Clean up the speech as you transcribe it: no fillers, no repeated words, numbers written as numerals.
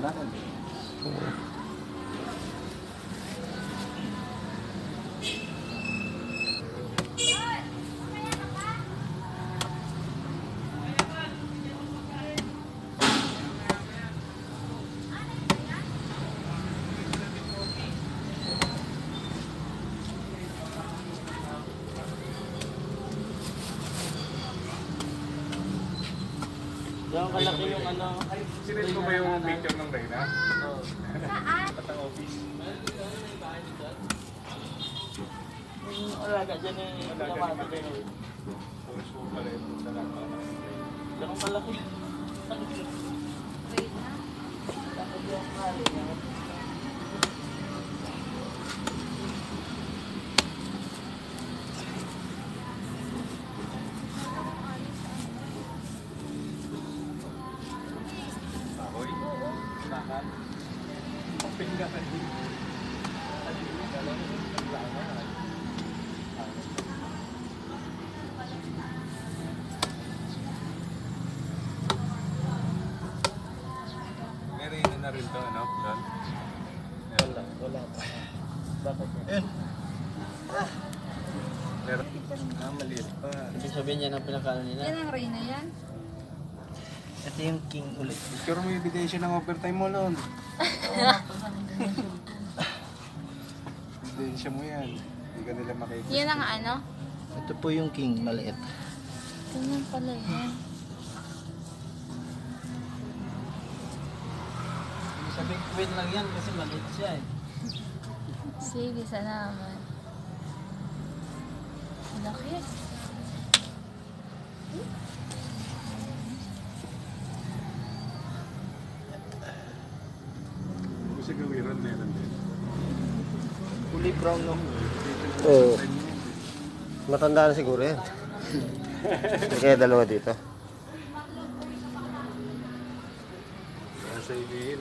na lang. Diyan kalaki yung ano. Sinend ko ba yung picture ng Reyna? Oo. Saan? At ang office. Yung alaga dyan eh. Pinamata dyan eh. Puso pala yung sa lahat. Diyan kalaki. Wait na. Tapos yung kali niya. Ahoy. Bakal. Pinggan ka din. May Reyna na rin to, ano? Doon? Wala pa. Bakit? Ayun. Meron. Maliit pa. Ibig sabihin niya ng pinakano nila. Yan ang Reyna yan. Ito yung king ulit. Picture mo yung ebidensya ng overtime mo noon. Ebidensya mo yan. Hindi ka nila makikita. Yan ang ano? Ito po yung king maliit. Ganyan pala yan. Sabi queen lang yan kasi maliit siya eh. Sige, sana naman. Laki. Kung sa gawiran, meron din. Kulay brown no? Oo. Matanda na siguro yan. Kaya dalawa dito. Sa ibihin,